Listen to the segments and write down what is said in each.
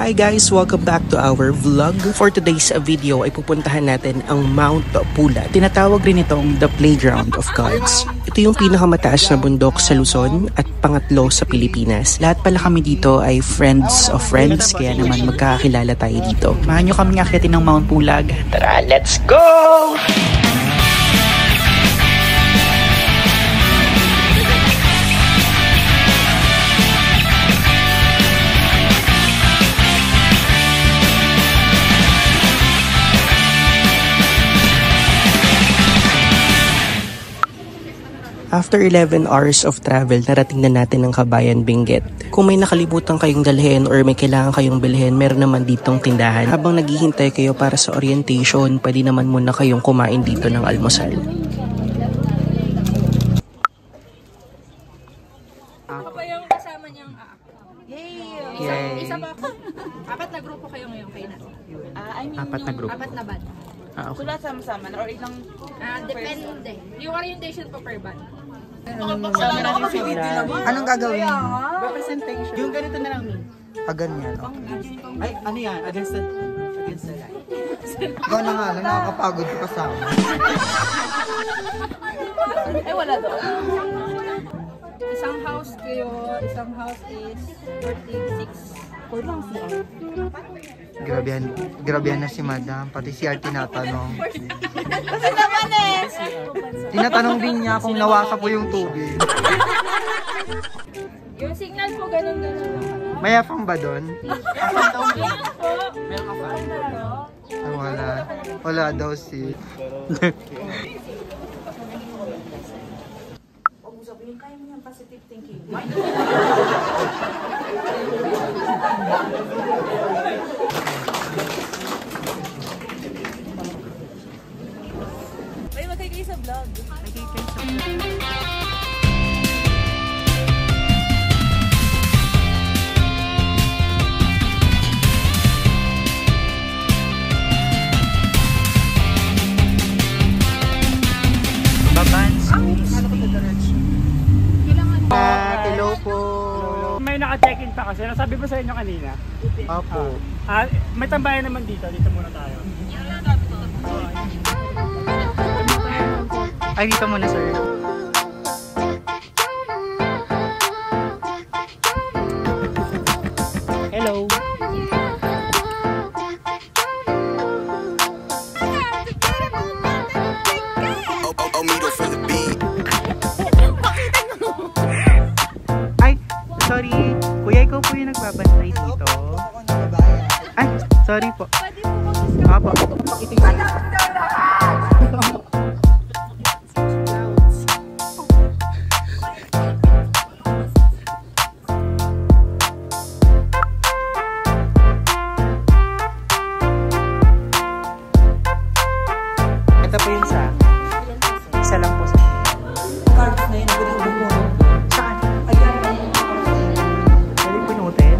Hi guys! Welcome back to our vlog. For today's video ay pupuntahan natin ang Mount Pulag. Tinatawag rin itong the Playground of Gods. Ito yung pinakamataas na bundok sa Luzon at pangatlo sa Pilipinas. Lahat pala kami dito ay friends of friends, kaya naman magkakakilala tayo dito. Mahan nyo kami akitin ng Mount Pulag. Tara, let's go! After 11 hours of travel, narating na natin ang Kabayan Benguet. Kung may nakalimutan kayong dalhin or may kailangan kayong bilhin, meron naman ditong tindahan. Habang naghihintay kayo para sa orientation, pwede naman muna kayong kumain dito ng almusal. Ako pa yung kasama niyang Yay! Isa pa ako. Apat na grupo kayo ngayon kayo na. Apat na grupo. Apat na band. Okay. So lahat sama-sama na or ilang? Depende. Yung orientation po per band. Anong gagawin? Representation. Yung ganito na lang. Ganyan. Ay, ano yan? Against the light. Ikaw na nga lang, nakakapagod ko kasama. Ay, wala doon. Isang house kayo, isang house is 46. Grabehan na si Madam, pati si Art tinatanong. Kasi naman eh! Tinatanong din niya kung nawasa po yung tubig. Yung signal po, ganun. Mayafang ba doon? Meron po. Wala daw si... Sabihin kayo mo yung positive thinking. Ay, magkakayo sa vlog. Hello po. May naka-check-in pa kasi. Nasabi ko sa inyo kanina. Apo. May tambayan naman dito. Dito muna tayo. Ay, dito muna sir. Hello. Sorry, kuya, ikaw po yung nagbabantay dito. Ay, sorry po. Apo. Ito po yung isa. Isa lang po sa cards na yun. Saan? Ayan. Pwede pinutin?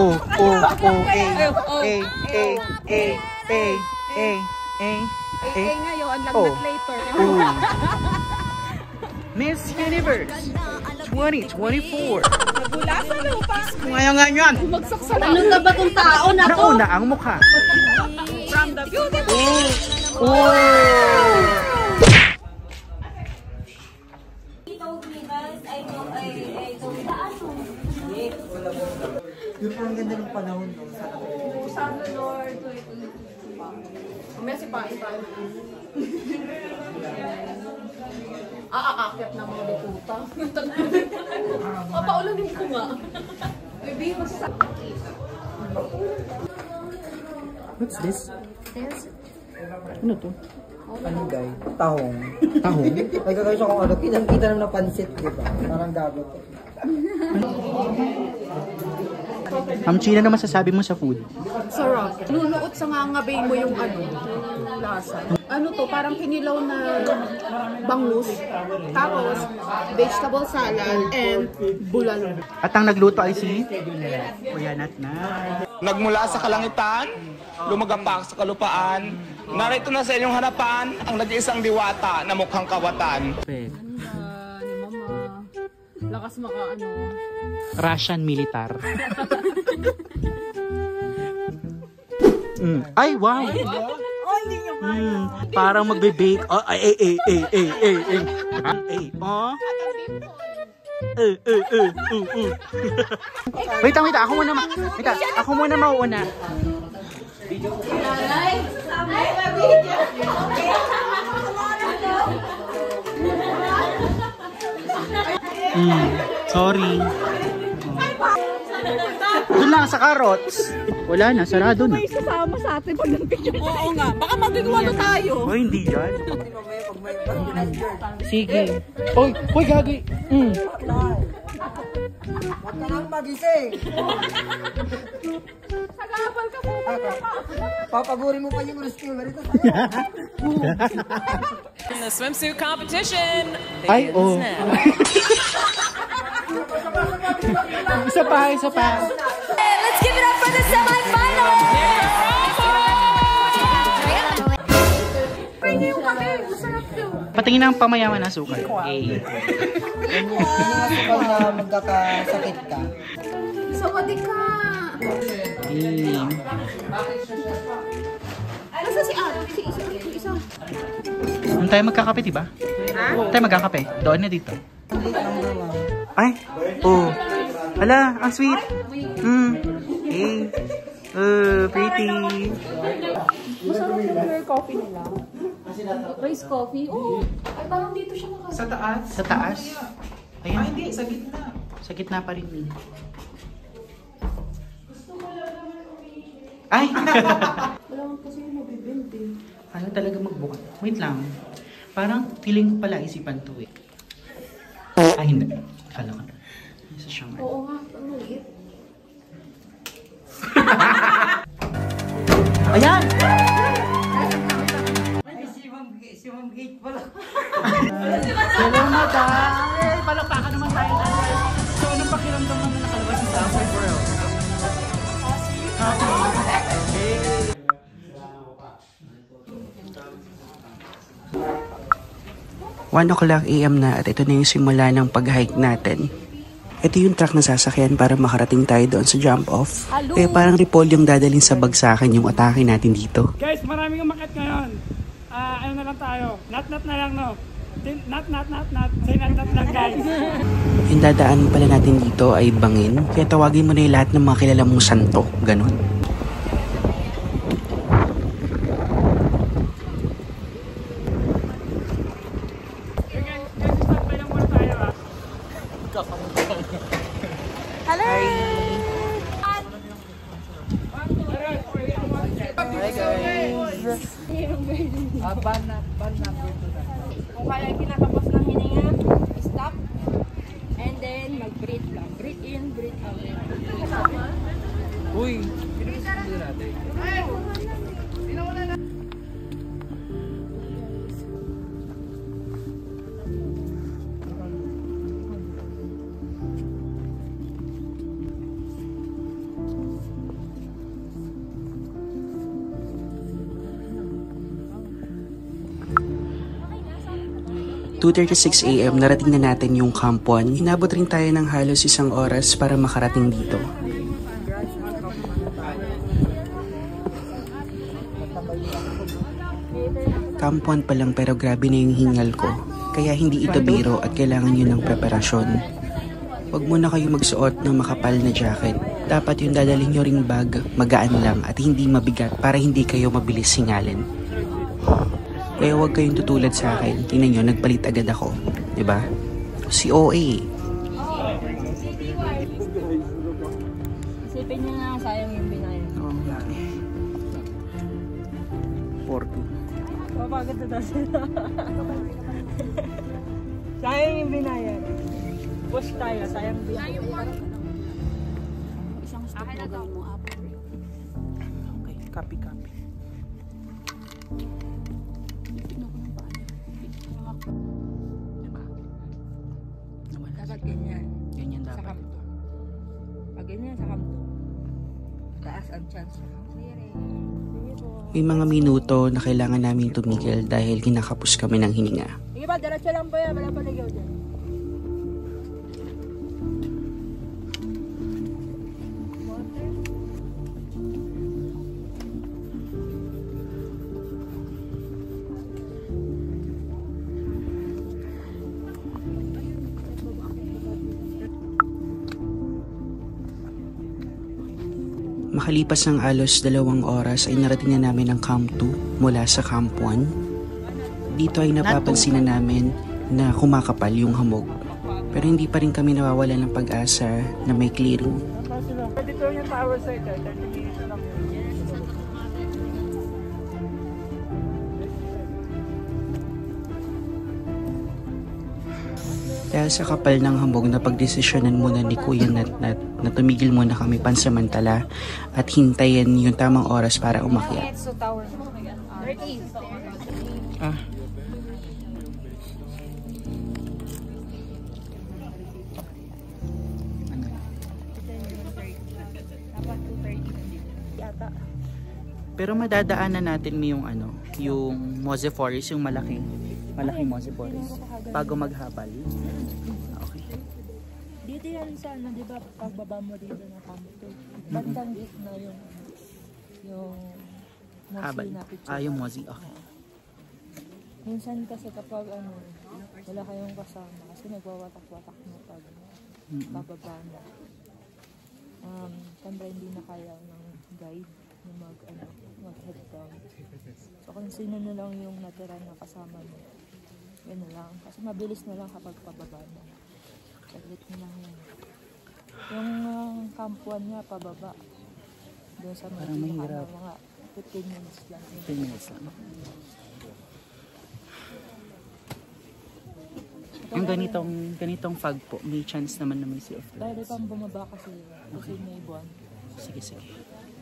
oh, ngayon, Oh. lagnat later. Miss Universe 2024. Nagula sa lupa. Ngayon nga yan. Bumagsak sa lupa. Ano na ba tong tao na to? Nauna ang mukha. From the beautiful. Oh! Yung parang ganda ng panahon no? Sana Lord. Mamaya si Pain tayo. Aakit na mga bituta. Papaulanin ko nga. Baby, What's this? Ano to? Ano guy? Tahong. Tahong? Nagkakaroon siya kung ano, kitang-kita naman na pansit, di ba? Parang gago to. China, na masasabi mo sa food? Sarap. Nunuot sa ngangabay mo yung lasa. Ano to, parang kinilaw na bangus. Tapos, vegetable salad and bulalo. At ang nagluto ay si Kuya Nat na. Nagmula sa kalangitan, lumagapak sa kalupaan, narito na sa inyong harapan ang nag-iisang diwata na mukhang kawatan. Ni Mama. Lakas Russian militar. Ay, wow! Parang magbe-bake. Oh, ay. Oh. Wait, ako muna ako muna mauuna. Sorry. Doon lang sa carrots. Wala na, sarado na. may sasama sa atin pag nag-picture. Oo nga, baka magigwalo tayo. Oh, hindi yan. Sige. Oy, gagay. Huwag ka nang magising! Sagabal ka po. Papaguri mo pa yung rescuer ito sa'yo. In the swimsuit competition, Ay, oh. Isa pa. let's give it up for the semifinalists. Pwede yung kami, masarap yun. Patingin ng pamayaman na sukal. Okay. Kapag na magkakasakit ka. Sawadi ka! Nasa si Ate? Si isa. Doon tayo magkakape, diba? Doon tayo magkakape. Doon na dito. Ay, oh. Ala, ang sweet. Hey. Pretty. Masarap yung coffee nila. Rice coffee? Oo. Ay, parang dito siya nakasama. Sa taas? Sa taas. Ayan. Hindi, sa gitna. Sa gitna pa rin. Ay! Wala man kasi yung mabibindi. Ano talaga magbukat? Wait lang. Parang feeling ko pala isipan to eh. Ay, hindi. Kala ka. Isa siyang ano. Oo nga, ang maliit. Ayan! Ay, si Ma'am Gate pala. Hello, madam! Eh, palakpakan naman tayo. So, anong pakiramdam naman nakalabas sa Summer World? Happy. 1:00 AM na at ito na yung simula ng pag-hike natin. Ito yung truck na sasakyan para makarating tayo doon sa jump-off. Eh parang Repol yung dadalhin sa bagsakan yung atake natin dito. Guys, maraming umakyat ngayon. Ano na lang tayo? Nat na lang, no? Nat. Say nat lang, guys. Yung dadaan pala natin dito ay bangin, kaya tawagin mo na yung lahat ng mga kilala mong santo, ganon. Kung kaya pinatapos ng hininga, stop. And then, mag-breathe lang. Breathe in, breathe out. Uy! 2:36 AM, narating na natin yung Camp 1. Hinabot rin tayo ng halos 1 oras para makarating dito. Camp 1 pa lang pero grabe na yung hingal ko. Kaya hindi ito biro at kailangan nyo ng preparasyon. Huwag muna kayo magsuot ng makapal na jacket. Dapat yung dadalhin nyo ring bag, magaan lang at hindi mabigat para hindi kayo mabilis singalin. Kaya huwag kayong tutulad sa akin. Tingnan nyo, nagpalit agad ako. Diba? Si OA. Isipin nyo na, sayang yung binayan. Oo nga eh. 40. Mapagod na daw sila. Sayang yung binayan. Push tayo, sayang yung binayan. Isang stop na gawin mo up. Okay, copy. Diba? Nawala. Dapat ganyan. Ganyan Sa dapat. kamto. Pag ganyan sa kamto, taas ang chance. May mga minuto na kailangan namin tumigil dahil kinakapos kami ng hininga. Sige ba, diretso lang po yan. Wala pa ligaw dyan. Makalipas ng alos 2 oras ay narating na namin ang Camp 2 mula sa Camp 1. Dito ay napapansin na namin na kumakapal yung hamog. Pero hindi pa rin kami nawawala ng pag-asa na may clearing. Dito yung tower site, 30 minutes na lang yun. Dahil sa kapal ng hamog na pagdesisyonan muna ni Kuya Natnat na tumigil muna kami pansamantala at hintayin yung tamang oras para umakyat. So tower. 30. Ah. Pero madadaanan natin yung yung Mose Forest, yung malaking Mose Forest bago maghabal. Okay. Dito yan sana, di ba, pagbaba mo dito na kamto. Bandang gitna yung Habal. Mosi na picture. Yung Mose. Okay. Minsan kasi kapag wala kayong kasama, kasi nagwawatak-watak mo pag bababa na. Siyempre hindi na kaya ng guide na mag-head down. So kung sino na lang yung natira na kasama mo, yun na lang. Kasi mabilis na lang kapag pababa na. Saglit na lang yan. Yung Camp 1 nga, pababa. Doon sa parang mahirap. Mga 15 minutes lang. 15 minutes lang. Yung ganitong fog po, may chance naman na may sea of clouds. Dahil pang bumaba kasi may buwan. Sige.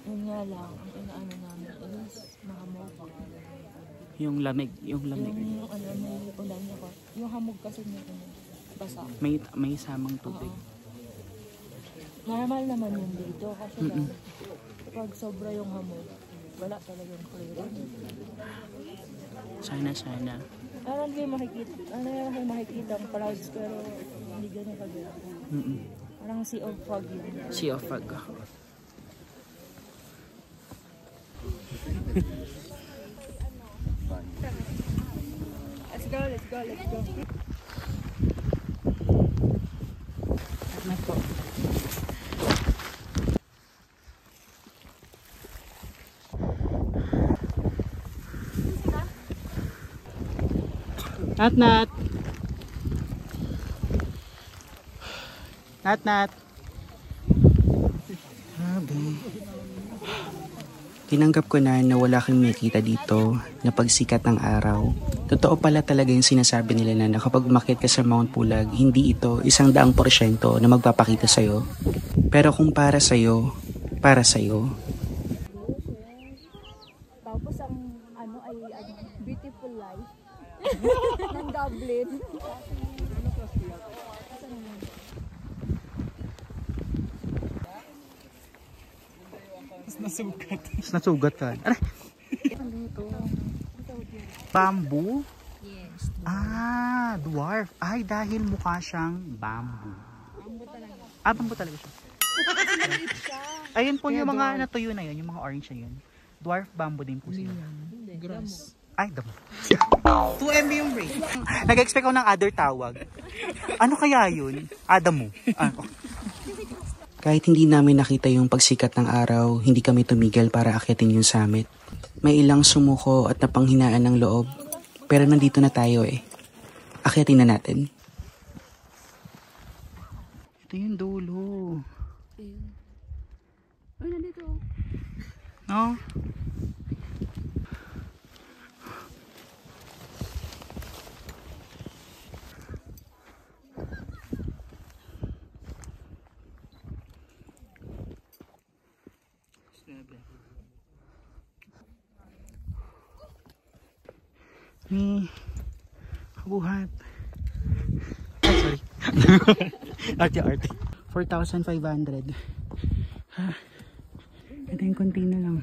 Yun nga lang, ang inaano namin is mahamog. Yung lamig. Yung may ulan niya ko. Yung hamog kasi niya basa. May samang tubig. Normal naman yun dito kasi lang, kapag sobra yung hamog, wala talagang clearing. Sana. Parang kayo makikita ang clouds pero hindi ganun kagaya. Parang sea of fog yun. Sea of fog. Let's go. Nat. Tinanggap ko na wala kang makita dito na pagsikat ng araw. Totoo pala talaga yung sinasabi nila na kapag umakyat ka sa Mount Pulag, hindi ito 100% na magpapakita sa'yo. Pero kung para sa'yo, Tapos ang ay beautiful life ng Dublin. Nasugat ka. Aray! Bamboo? Yes. Ah, dwarf. Ay, dahil mukha siyang bamboo. Bamboo talaga. Ah, bamboo talaga siya. Ayun po yung mga natuyo na yun, yung mga orange na yun. Dwarf bamboo din po sila. Grass. Ay, damo. 2 MB yung break. Nag-expect ako ng other tawag. Ano kaya yun? Adamo. Ah, okay. Kahit hindi namin nakita yung pagsikat ng araw, hindi kami tumigil para akyatin yung summit. May ilang sumuko at napanghinaan ng loob, pero nandito na tayo eh. Akyatin na natin. Ito yung dulo. Ay, nandito. No? Ni buhat. Ay, sorry. Arte. 4,500. Ha. Ito yung konti na lang.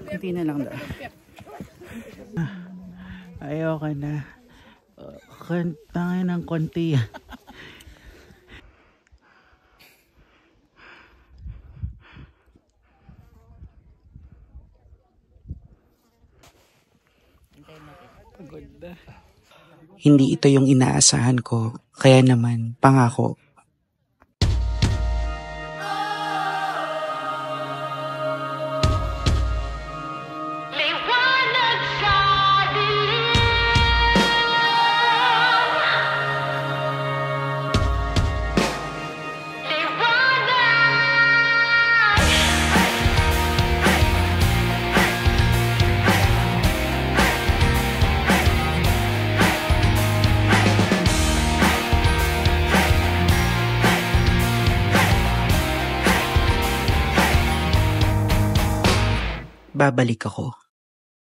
Konti na lang daw. Ayoko na. Kantangin ng konti. Hindi ito yung inaasahan ko, kaya naman, pangako, babalik ako.